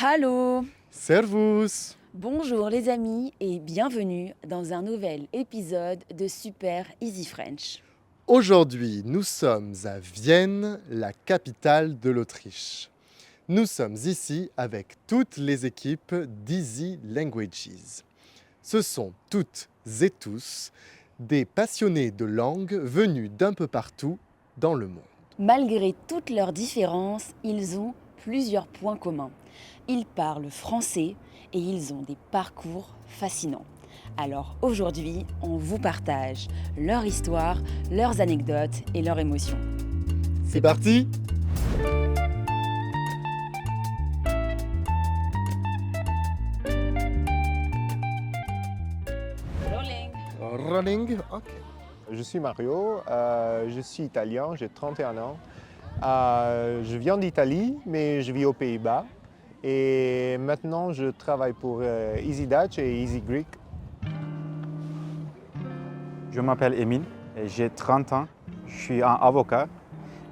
Hallo! Servus! Bonjour les amis et bienvenue dans un nouvel épisode de Super Easy French. Aujourd'hui, nous sommes à Vienne, la capitale de l'Autriche. Nous sommes ici avec toutes les équipes d'Easy Languages. Ce sont toutes et tous des passionnés de langue venus d'un peu partout dans le monde. Malgré toutes leurs différences, ils ont plusieurs points communs. Ils parlent français et ils ont des parcours fascinants. Alors aujourd'hui, on vous partage leur histoire, leurs anecdotes et leurs émotions. C'est parti! Rolling, ok. Je suis Mario, je suis italien, j'ai 31 ans. Je viens d'Italie, mais je vis aux Pays-Bas. Et maintenant, je travaille pour Easy Dutch et Easy Greek. Je m'appelle Émile et j'ai 30 ans. Je suis un avocat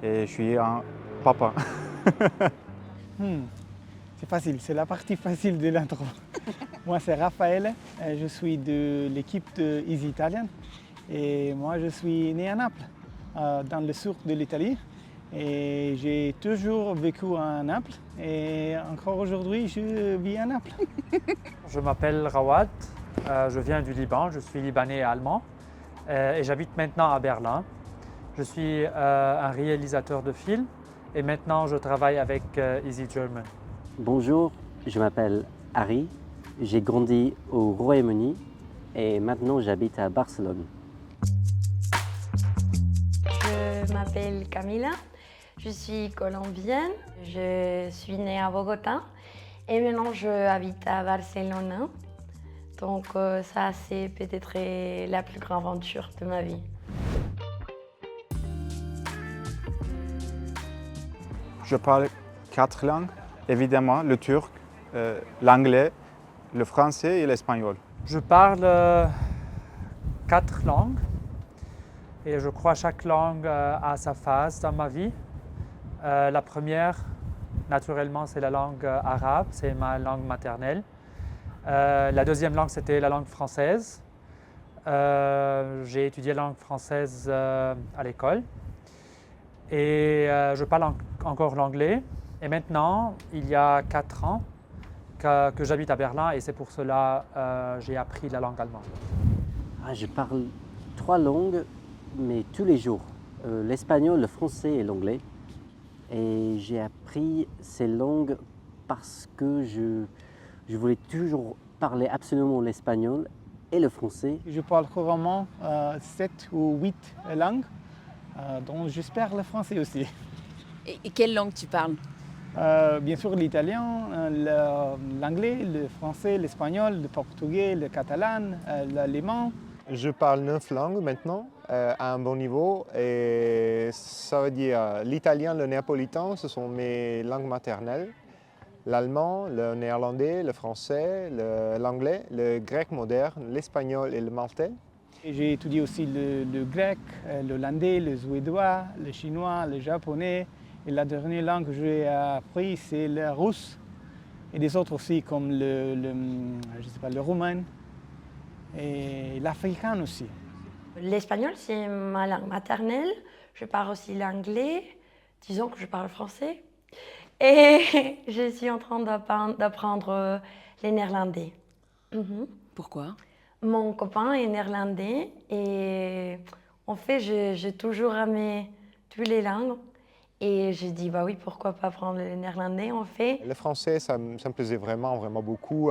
et je suis un papa. C'est facile, c'est la partie facile de l'intro. Moi, c'est Raphaël, je suis de l'équipe de Easy Italian et moi, je suis né à Naples, dans le sud de l'Italie. Et j'ai toujours vécu à Naples et encore aujourd'hui, je vis à Naples. Je m'appelle Rawad, je viens du Liban, je suis libanais et allemand et j'habite maintenant à Berlin. Je suis un réalisateur de films et maintenant je travaille avec Easy German. Bonjour, je m'appelle Harry, j'ai grandi au Royaume-Uni et maintenant j'habite à Barcelone. Je m'appelle Camila, je suis colombienne, je suis née à Bogota et maintenant je habite à Barcelone. Donc ça c'est peut-être la plus grande aventure de ma vie. Je parle 4 langues, évidemment le turc, l'anglais, le français et l'espagnol. Je parle 4 langues et je crois que chaque langue a sa phase dans ma vie. La première, naturellement, c'est la langue arabe, c'est ma langue maternelle. La deuxième langue, c'était la langue française. J'ai étudié la langue française à l'école. Et je parle encore l'anglais. Et maintenant, il y a 4 ans que j'habite à Berlin et c'est pour cela que j'ai appris la langue allemande. Je parle 3 langues, mais tous les jours. L'espagnol, le français et l'anglais. Et j'ai appris ces langues parce que je voulais toujours parler absolument l'espagnol et le français. Je parle couramment 7 ou 8 langues, dont j'espère le français aussi. Et quelle langue tu parles? Bien sûr l'italien, l'anglais, le français, l'espagnol, le portugais, le catalan, l'allemand. Je parle 9 langues maintenant, à un bon niveau. Et ça veut dire l'italien, le néapolitain, ce sont mes langues maternelles. L'allemand, le néerlandais, le français, l'anglais, le grec moderne, l'espagnol et le maltais. Et j'ai étudié aussi le grec, l'hollandais, le suédois, le chinois, le japonais. Et la dernière langue que j'ai appris, c'est le russe. Et des autres aussi, comme le roumain et l'africain aussi. L'espagnol, c'est ma langue maternelle. Je parle aussi l'anglais. Disons que je parle français. Et je suis en train d'apprendre les néerlandais. Pourquoi? Mon copain est néerlandais et en fait, j'ai toujours aimé toutes les langues. Et j'ai dit, bah oui, pourquoi pas apprendre le néerlandais en fait. Le français, ça me plaisait vraiment beaucoup.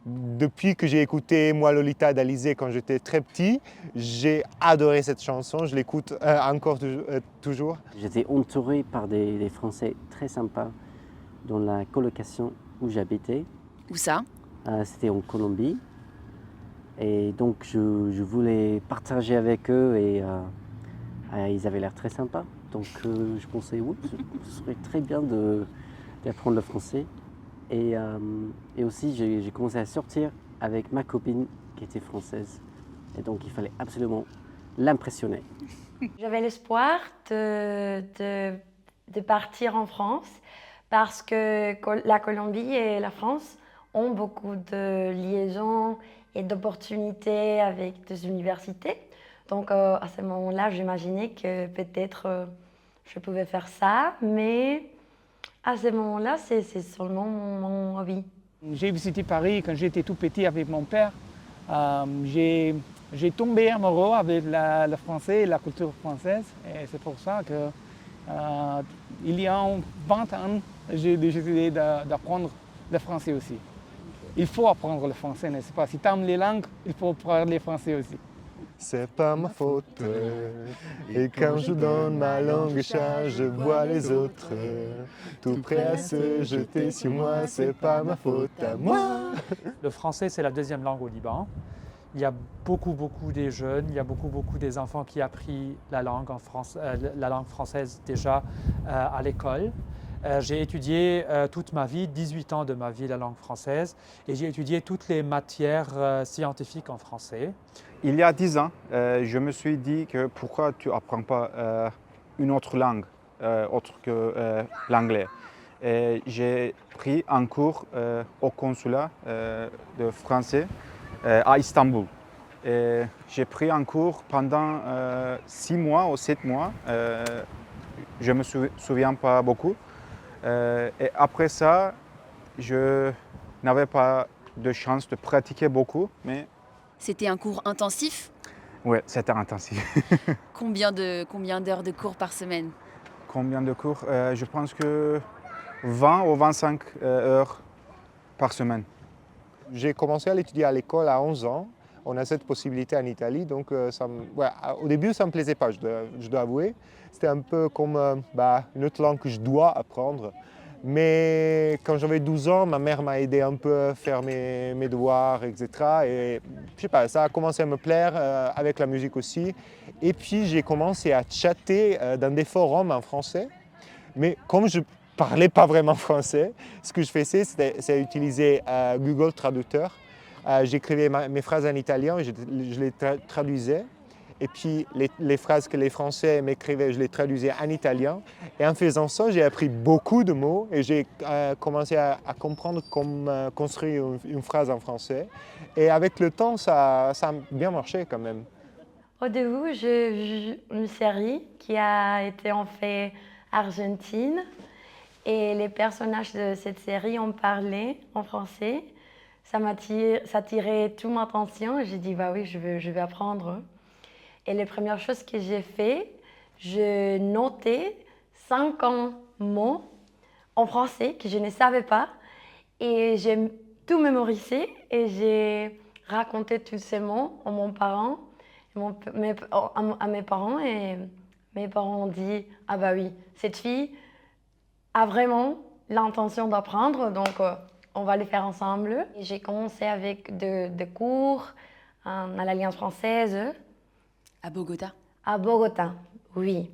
Depuis que j'ai écouté Moi Lolita d'Alizée quand j'étais très petit, j'ai adoré cette chanson, je l'écoute encore toujours. J'étais entouré par des Français très sympas dans la colocation où j'habitais. Où ça? C'était en Colombie. Et donc je voulais partager avec eux et ils avaient l'air très sympas. Donc je pensais, oui, ce serait très bien d'apprendre le français. Et aussi, j'ai commencé à sortir avec ma copine qui était française. Et donc, il fallait absolument l'impressionner. J'avais l'espoir de partir en France parce que la Colombie et la France ont beaucoup de liaisons et d'opportunités avec des universités. Donc à ce moment-là, j'imaginais que peut-être je pouvais faire ça, mais à ce moment-là, c'est seulement mon hobby. J'ai visité Paris quand j'étais tout petit avec mon père. J'ai tombé amoureux avec le français et la culture française. Et c'est pour ça que il y a 20 ans, j'ai décidé d'apprendre le français aussi. Il faut apprendre le français, n'est-ce pas? Si tu aimes les langues, il faut parler français aussi. C'est pas ma faute. Et quand je donne ma langue au chat, je vois les autres tout prêts à se jeter sur moi. C'est pas ma faute à moi. Le français, c'est la deuxième langue au Liban. Il y a beaucoup des jeunes, il y a beaucoup des enfants qui ont appris la langue française déjà à l'école. J'ai étudié toute ma vie, 18 ans de ma vie, la langue française, et j'ai étudié toutes les matières scientifiques en français. Il y a 10 ans, je me suis dit que pourquoi tu n'apprends pas une autre langue autre que l'anglais. J'ai pris un cours au consulat de français à Istanbul. J'ai pris un cours pendant 6 mois ou 7 mois. Je ne me souviens pas beaucoup. Et après ça, je n'avais pas de chance de pratiquer beaucoup. Mais C'était un cours intensif? oui, c'était intensif. Combien d'heures de cours par semaine? Combien de cours? Je pense que 20 ou 25 heures par semaine. J'ai commencé à l'étudier à l'école à 11 ans. On a cette possibilité en Italie, donc au début ça ne me plaisait pas, je dois avouer. C'était un peu comme une autre langue que je dois apprendre. Mais quand j'avais 12 ans, ma mère m'a aidé un peu à faire mes devoirs, etc. Et je sais pas, ça a commencé à me plaire avec la musique aussi. Et puis j'ai commencé à chatter dans des forums en français. Mais comme je parlais pas vraiment français, ce que je faisais, c'est utiliser Google Traducteur. J'écrivais mes phrases en italien, je les traduisais. Et puis les phrases que les Français m'écrivaient, je les traduisais en italien. Et en faisant ça, j'ai appris beaucoup de mots et j'ai commencé à comprendre comment construire une phrase en français. Et avec le temps, ça a bien marché quand même. Au début, j'ai vu une série qui a été en fait argentine. Et les personnages de cette série ont parlé en français. Ça attirait toute mon attention et j'ai dit bah oui, je vais apprendre. Et les premières choses que j'ai fait, je notais 50 mots en français que je ne savais pas et j'ai tout mémorisé et j'ai raconté tous ces mots à mes parents et mes parents ont dit ah bah oui, cette fille a vraiment l'intention d'apprendre, donc on va le faire ensemble. J'ai commencé avec des cours à l'Alliance française. À Bogota? À Bogota, oui.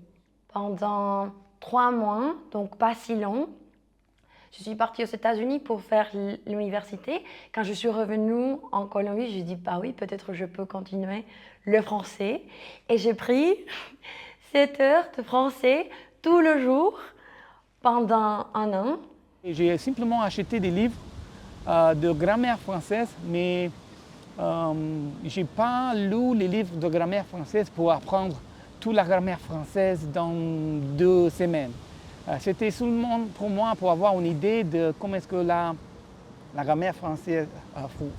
Pendant 3 mois, donc pas si long. Je suis partie aux États-Unis pour faire l'université. Quand je suis revenue en Colombie, j'ai dit bah oui, peut-être je peux continuer le français. Et j'ai pris 7 heures de français tous les jours pendant 1 an. J'ai simplement acheté des livres de grammaire française, mais je n'ai pas lu les livres de grammaire française pour apprendre toute la grammaire française dans 2 semaines. C'était seulement pour moi pour avoir une idée de comment est-ce que la grammaire française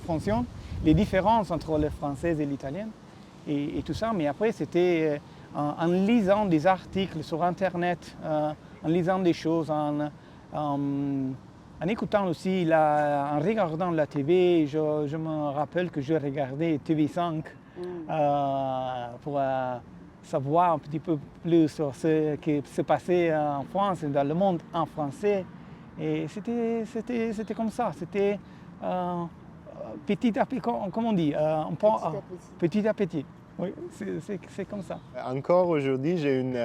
fonctionne, les différences entre le français et l'italien et tout ça. Mais après, c'était en lisant des articles sur Internet, en lisant des choses, en écoutant aussi, en regardant la TV. Je me rappelle que je regardais TV5 pour savoir un petit peu plus sur ce qui se passait en France et dans le monde en français. Et c'était comme ça, c'était petit à petit, comme on dit, petit à petit. Oui, c'est comme ça. Encore aujourd'hui, j'ai une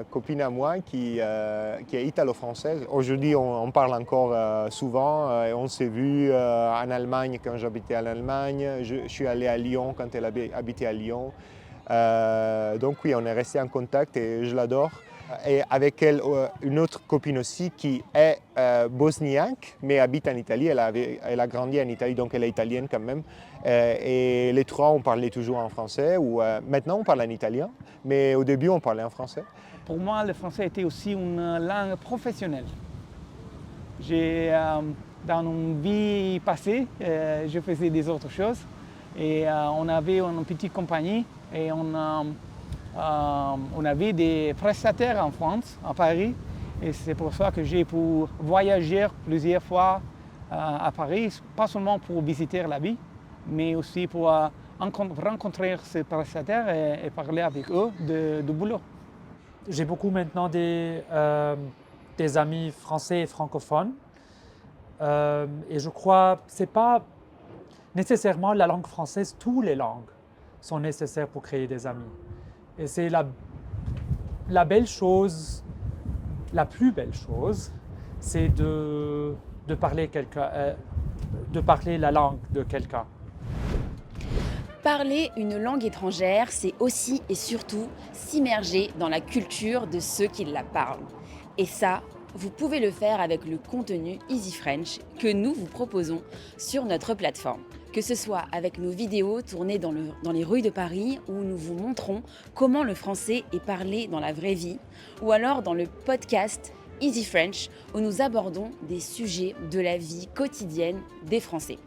copine à moi qui est italo-française. Aujourd'hui, on parle encore souvent. Et on s'est vu en Allemagne quand j'habitais en Allemagne. Je suis allé à Lyon quand elle habitait à Lyon. Donc oui, on est resté en contact et je l'adore. Et avec elle, une autre copine aussi qui est bosniaque, mais habite en Italie. Elle a grandi en Italie, donc elle est italienne quand même. Et les trois, on parlait toujours en français. Maintenant, on parle en italien, mais au début, on parlait en français. Pour moi, le français était aussi une langue professionnelle. Dans une vie passée, je faisais des autres choses. Et on avait une petite compagnie et on avait des prestataires en France, à Paris. Et c'est pour ça que j'ai pu voyager plusieurs fois à Paris, pas seulement pour visiter la ville, mais aussi pour rencontrer ces prestataires et parler avec eux de boulot. J'ai beaucoup maintenant des amis français et francophones. Et je crois que ce n'est pas nécessairement la langue française, toutes les langues sont nécessaires pour créer des amis. Et c'est la belle chose, la plus belle chose, c'est de parler la langue de quelqu'un. Parler une langue étrangère, c'est aussi et surtout s'immerger dans la culture de ceux qui la parlent. Et ça, vous pouvez le faire avec le contenu Easy French que nous vous proposons sur notre plateforme. Que ce soit avec nos vidéos tournées dans les rues de Paris où nous vous montrons comment le français est parlé dans la vraie vie, ou alors dans le podcast Easy French où nous abordons des sujets de la vie quotidienne des Français.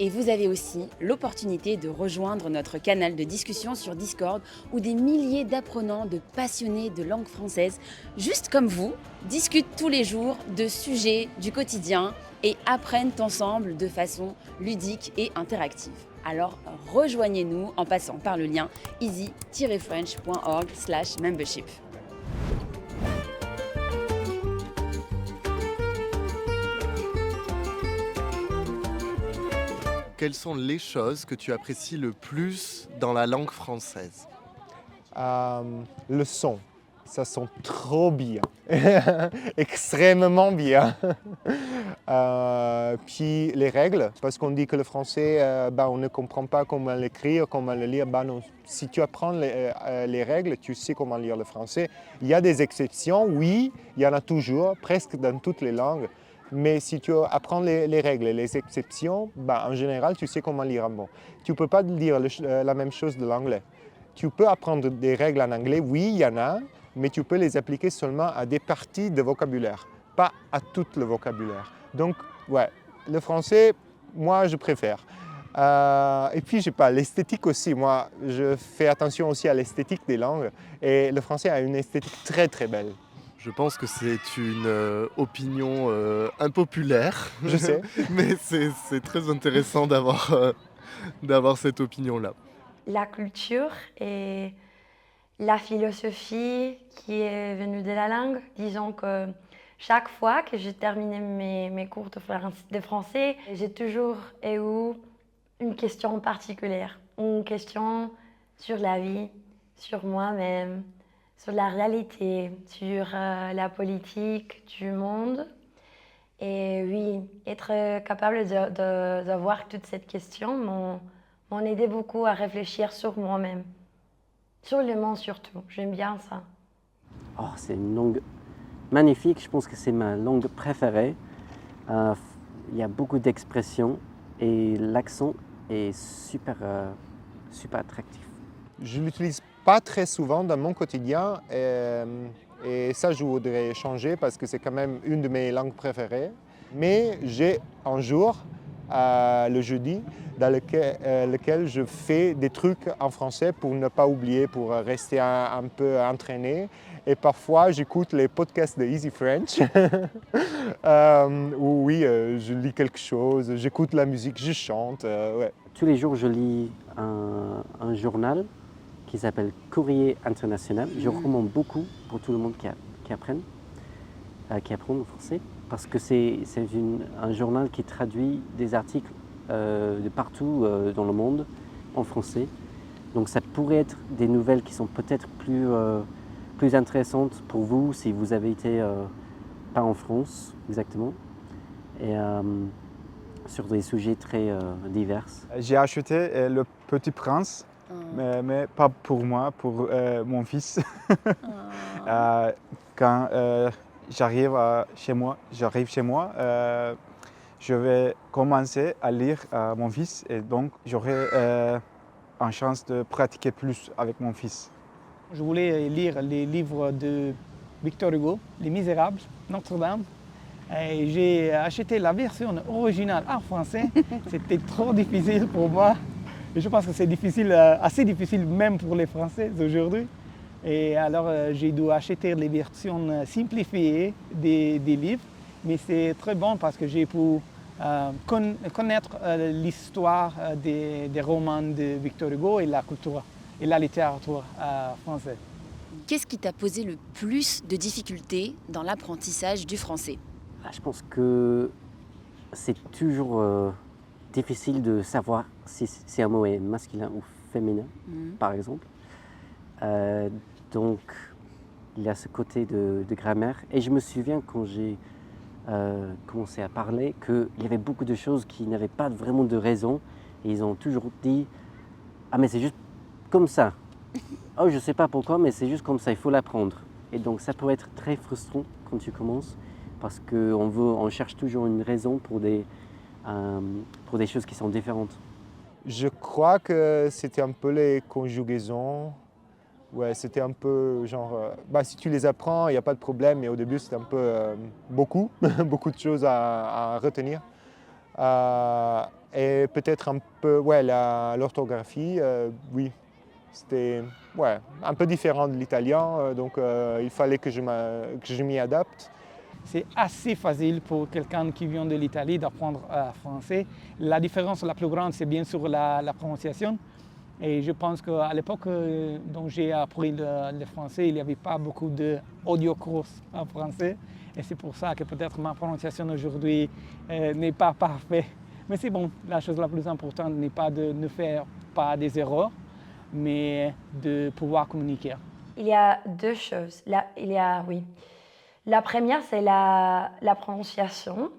Et vous avez aussi l'opportunité de rejoindre notre canal de discussion sur Discord où des milliers d'apprenants, de passionnés de langue française, juste comme vous, discutent tous les jours de sujets du quotidien et apprennent ensemble de façon ludique et interactive. Alors rejoignez-nous en passant par le lien easy-french.org/membership. Quelles sont les choses que tu apprécies le plus dans la langue française? Le son. Ça sent trop bien, extrêmement bien. Puis les règles, parce qu'on dit que le français, on ne comprend pas comment l'écrire, comment le lire. Non. Si tu apprends les règles, tu sais comment lire le français. Il y a des exceptions, oui, il y en a toujours, presque dans toutes les langues. Mais si tu apprends les règles et les exceptions, en général, tu sais comment lire un mot. Tu ne peux pas lire la même chose de l'anglais. Tu peux apprendre des règles en anglais, oui, il y en a, mais tu peux les appliquer seulement à des parties de vocabulaire, pas à tout le vocabulaire. Donc, ouais, le français, moi, je préfère. Et puis, je sais pas, l'esthétique aussi. Moi, je fais attention aussi à l'esthétique des langues. Et le français a une esthétique très, très belle. Je pense que c'est une opinion impopulaire. Je sais. Mais c'est très intéressant d'avoir cette opinion-là. La culture et la philosophie qui est venue de la langue. Disons que chaque fois que j'ai terminé mes cours de français, j'ai toujours eu une question particulière. Une question sur la vie, sur moi-même, sur la réalité, sur la politique du monde. Et oui, être capable de voir toute cette question m'ont aidé beaucoup à réfléchir sur moi-même. Sur le monde surtout, j'aime bien ça. Oh, c'est une langue magnifique, je pense que c'est ma langue préférée. Il y a beaucoup d'expressions et l'accent est super attractif. Je ne l'utilise pas très souvent dans mon quotidien et ça je voudrais changer parce que c'est quand même une de mes langues préférées. Mais j'ai un jour, le jeudi, dans lequel je fais des trucs en français pour ne pas oublier, pour rester un peu entraîné. Et parfois, j'écoute les podcasts de Easy French, où oui, je lis quelque chose, j'écoute la musique, je chante. Ouais. Tous les jours, je lis un journal qui s'appelle Courrier International. Je recommande beaucoup pour tout le monde qui apprend le français, parce que c'est un journal qui traduit des articles de partout dans le monde en français. Donc ça pourrait être des nouvelles qui sont peut-être plus intéressantes pour vous si vous avez été pas en France exactement, et sur des sujets très divers. J'ai acheté Le Petit Prince mais pas pour moi, pour mon fils. Ah. Quand j'arrive chez moi, je vais commencer à lire à mon fils et donc j'aurai une chance de pratiquer plus avec mon fils. Je voulais lire les livres de Victor Hugo, Les Misérables, Notre-Dame. Et j'ai acheté la version originale en français. C'était trop difficile pour moi. Et je pense que c'est difficile, assez difficile même pour les Français aujourd'hui. Et alors j'ai dû acheter les versions simplifiées des livres. Mais c'est très bon parce que j'ai pu connaître l'histoire des romans de Victor Hugo et la culture et la littérature française. Qu'est-ce qui t'a posé le plus de difficultés dans l'apprentissage du français? Je pense que c'est toujours difficile de savoir si un mot est masculin ou féminin, par exemple. Donc, il y a ce côté de grammaire. Et je me souviens quand j'ai commencé à parler qu'il y avait beaucoup de choses qui n'avaient pas vraiment de raison. Et ils ont toujours dit « Ah mais c'est juste comme ça. Oh je ne sais pas pourquoi mais c'est juste comme ça, il faut l'apprendre. » Et donc ça peut être très frustrant quand tu commences parce qu'on cherche toujours une raison pour des choses qui sont différentes. Je crois que c'était un peu les conjugaisons. Ouais, c'était un peu genre, si tu les apprends, il n'y a pas de problème, mais au début, c'était un peu beaucoup de choses à retenir. Et peut-être un peu, l'orthographie, oui, c'était un peu différent de l'italien, donc il fallait que je m'y adapte. C'est assez facile pour quelqu'un qui vient de l'Italie d'apprendre français. La différence la plus grande, c'est bien sûr la prononciation. Et je pense qu'à l'époque dont j'ai appris le français, il n'y avait pas beaucoup d'audiocours en français. Et c'est pour ça que peut-être ma prononciation aujourd'hui n'est pas parfaite. Mais c'est bon, la chose la plus importante n'est pas de ne faire pas des erreurs, mais de pouvoir communiquer. Il y a deux choses. La première, c'est la prononciation,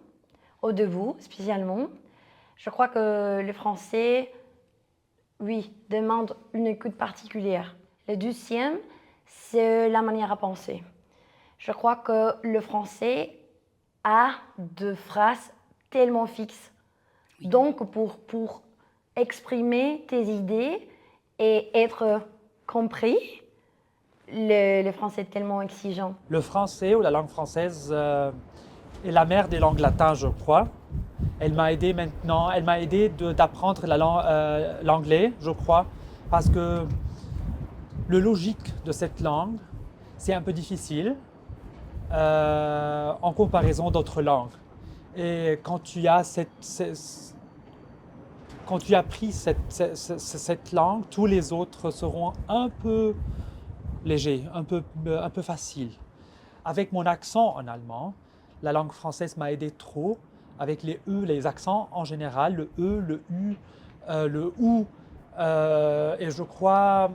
au début spécialement. Je crois que le français, demande une écoute particulière. Le deuxième, c'est la manière à penser. Je crois que le français a des phrases tellement fixes. Oui. Donc, pour exprimer tes idées et être compris, le français est tellement exigeant. Le français ou la langue française est la mère des langues latines, je crois. Elle m'a aidé d'apprendre l'anglais, je crois, parce que le logique de cette langue, c'est un peu difficile en comparaison d'autres langues. Et quand tu as pris cette langue, tous les autres seront un peu légers, un peu faciles. Avec mon accent en allemand, la langue française m'a aidé trop. Avec les E, les accents en général, le E, le U, le OU. Et je crois,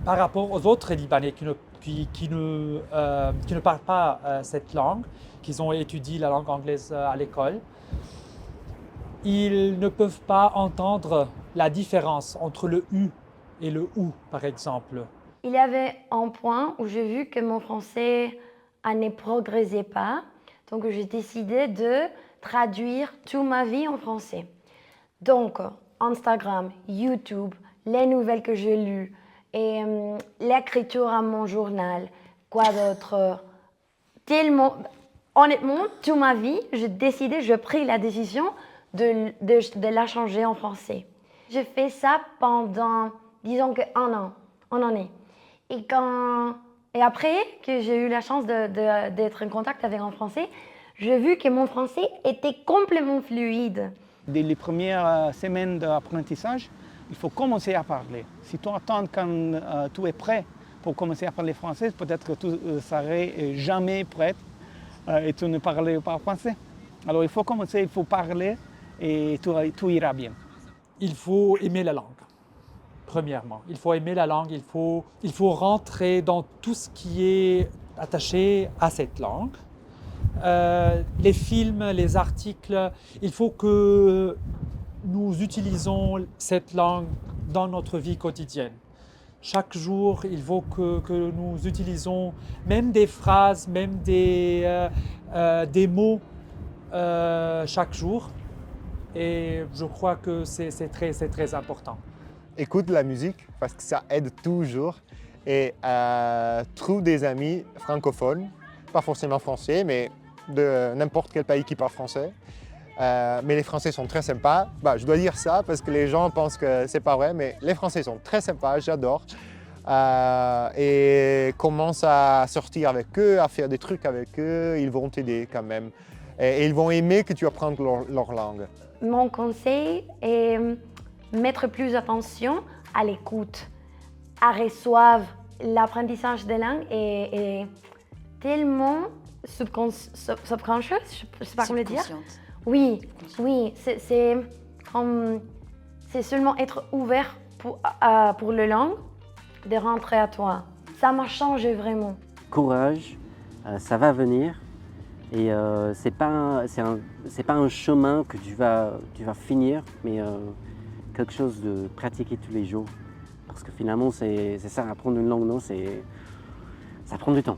par rapport aux autres Libanais qui ne parlent pas cette langue, qui ont étudié la langue anglaise à l'école, ils ne peuvent pas entendre la différence entre le U et le OU, par exemple. Il y avait un point où j'ai vu que mon français ne progressait pas. Donc, j'ai décidé de traduire toute ma vie en français. Donc, Instagram, YouTube, les nouvelles que j'ai lues et l'écriture à mon journal, quoi d'autre. Honnêtement, toute ma vie, j'ai pris la décision de la changer en français. J'ai fait ça pendant, disons qu'un an. Et après que j'ai eu la chance d'être en contact avec un Français, j'ai vu que mon français était complètement fluide. Dès les premières semaines d'apprentissage, il faut commencer à parler. Si tu attends quand tu es prêt pour commencer à parler français, peut-être que tu ne serais jamais prêt et tu ne parlerais pas français. Alors il faut commencer, il faut parler et tout ira bien. Il faut aimer la langue. Premièrement, il faut aimer la langue, il faut rentrer dans tout ce qui est attaché à cette langue. Les films, les articles, il faut que nous utilisons cette langue dans notre vie quotidienne. Chaque jour, il faut que nous utilisons même des phrases, même des mots chaque jour. Et je crois que c'est très important. Écoute la musique parce que ça aide toujours et trouve des amis francophones, pas forcément français, mais de n'importe quel pays qui parle français. Mais les Français sont très sympas. Bah, je dois dire ça parce que les gens pensent que c'est pas vrai, mais les Français sont très sympas, j'adore. Et commence à sortir avec eux, à faire des trucs avec eux, ils vont t'aider quand même. Et ils vont aimer que tu apprennes leur langue. Mon conseil est mettre plus attention à l'écoute, à recevoir. L'apprentissage des langues est tellement subconscious, je ne sais pas comment le dire. Oui, c'est seulement être ouvert pour la langue, de rentrer à toi. Ça m'a changé vraiment. Courage, ça va venir. Et c'est pas un chemin que tu vas finir, mais quelque chose de pratiquer tous les jours. Parce que finalement, c'est ça, apprendre une langue, non, ça prend du temps.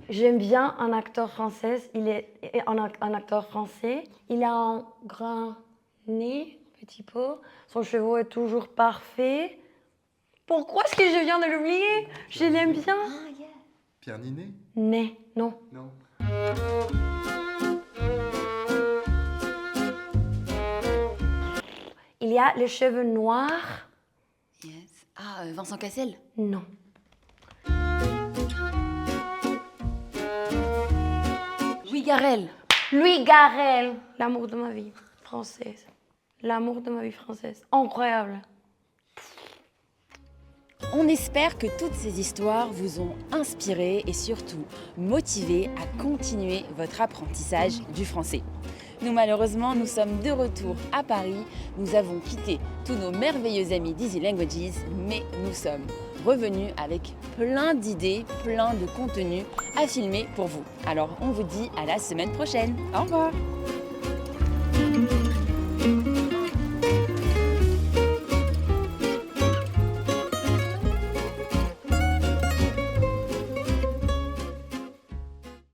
J'aime bien un acteur français. Il est un acteur français. Il a un grand nez, petit peu. Son cheveu est toujours parfait. Pourquoi est-ce que je viens de l'oublier? Je l'aime bien. Pierre Ninet? Nez, non. Non. Il y a les cheveux noirs. Yes. Ah, Vincent Cassel? Non. Louis Garrel. Louis Garrel, l'amour de ma vie française. L'amour de ma vie française. Incroyable. On espère que toutes ces histoires vous ont inspiré et surtout motivé à continuer votre apprentissage du français. Nous, malheureusement, nous sommes de retour à Paris. Nous avons quitté tous nos merveilleux amis d'Easy Languages, mais nous sommes revenus avec plein d'idées, plein de contenus à filmer pour vous. Alors, on vous dit à la semaine prochaine. Au revoir!